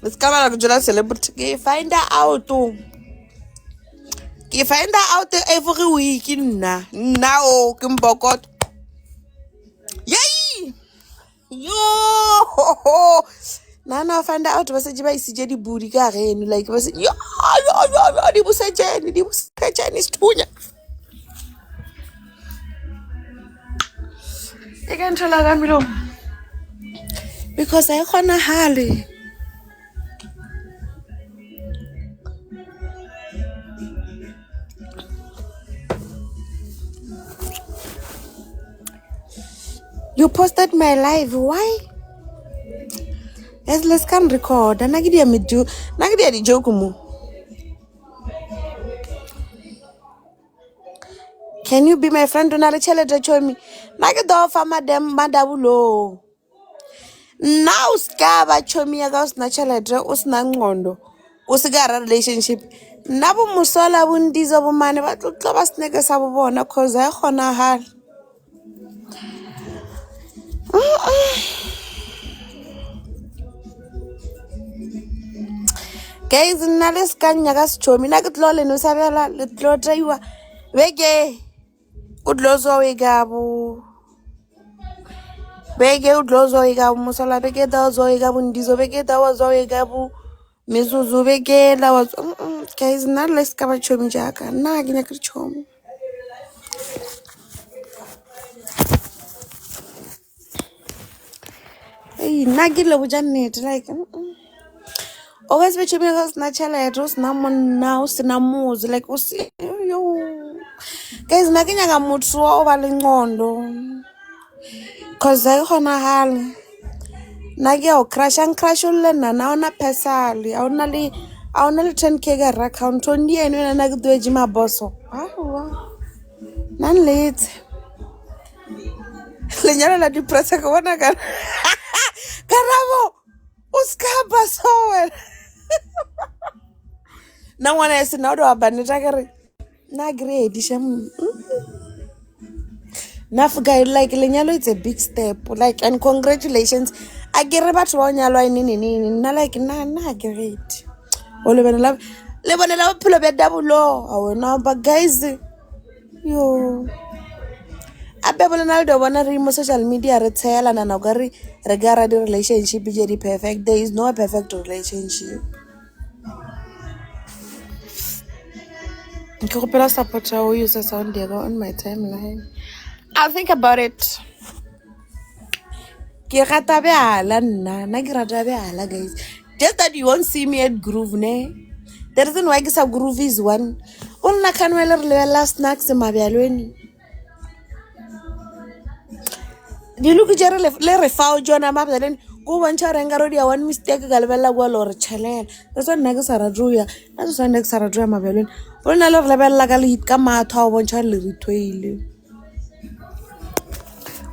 It's come out of celebrity. Ke find out. Ke find out every week now. Now, Kimbokot. Yay! Yo! Now I find out was a jiba isije di buri ka reno like was yo di busajeni is tunya. I can tell her because I wanna hali. You posted my live. Why? Yes, let's can record. And I give you the joke. Can you be my friend? Do not tell it show me. Nagi do for madam madabulo. Now skaba show me against natural us nangondo. Usigara relationship. Nabu musola bundizo bumane but look snake sabona cause I wanna hal. Guys, nales kanyagas show me nugget lolly no sabella little driver. Vege udlozo wegabu. Bege udlozo wegabu musola bege dozo wegabu ndizo bege dawazo wegabu. Mizuzu bege la was guys nales kaba show me jaka. Na ginya krichom. Hey, nagila wujanet like always be chumi gas natural address namon now sinamuzi like yo guys nakinya ga mutsu oba lingondo cause I khona hal nagi o crash ulle na ona pesali awuna li 10k ga account ondi eno na nagi dweji maboso nan late lenyalo la depressa ko bona ka karabo uskaba sower no one else now do abanita kare na grade sham nafuga like lenyalo it's a big step like and congratulations agere batho ba nyalo nini na like na great ole bana le bona la philo be dabulo awona but guys yo abebole na do bona re mo social media re tshela na go re gara the relationship is very perfect. There is no perfect relationship. Ke go pela support how you use sound there on my timeline. I'll think about it. Ke rata be ala nna ke rata be ala guys. Just that you won't see me at groove ne. The reason why this groove is one. Onna kanwela re last snacks mabyalweni. Di look jere le re fao jona mabyalweni. Go wancha renga rodia one mistake galbella go lor chelen. That's what naga saradruya. That's what naga saradruya mabyalweni. Bona lo lebella ga le hit ka matho wa wancha le ritwele.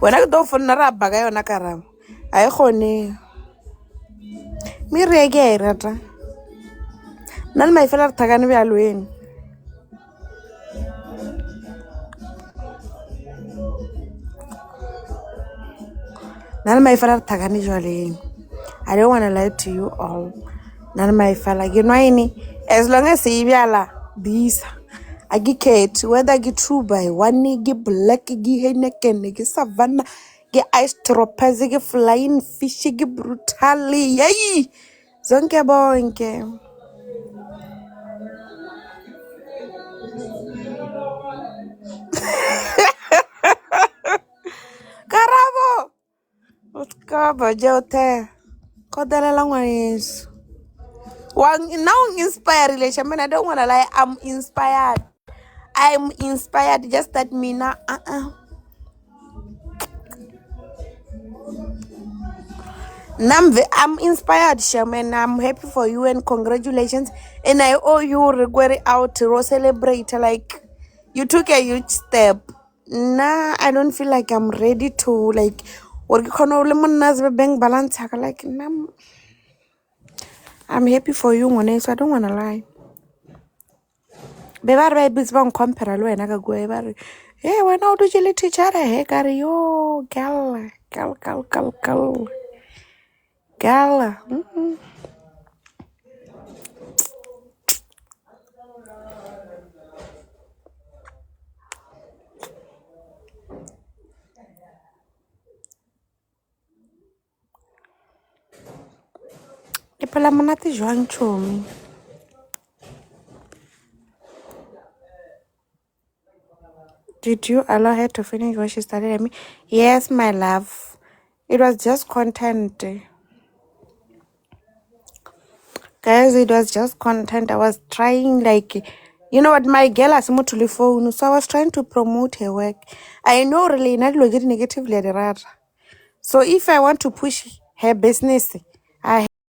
Wena go fonna ra baga yona karamo. Ai khone. Mi rege rata. Nan mai fela tagani byalweni. Nan mai fela tagani jwaleng. I don't want to lie to you all. Nan mai fela ge noini as long as e byala this I get whether get true by one ge black ge heneken ge savannah ge ice tropez ge flying fish ge brutally yay zonke bonke karabo utkaba jote kodalela ngwaneso now inspired relation man I don't want to lie I'm inspired just that me now I'm inspired Shaman I'm happy for you and congratulations and I owe you regret out to celebrate like you took a huge step. Nah, I don't feel like I'm ready to like work on bank balance like nah. I'm happy for you one so I don't wanna lie. Bevar babies bang compare lo ena ka go ever. Hey, when how do you teacher hey carry yo gal. ke phela monate jwang chomi. Did you allow her to finish what she started at me? Yes, my love. It was just content. Guys, it was just content. I was trying, like, you know what, my girl has moved to the phone, so I was trying to promote her work. I know really not looking negatively at the rata. So if I want to push her business,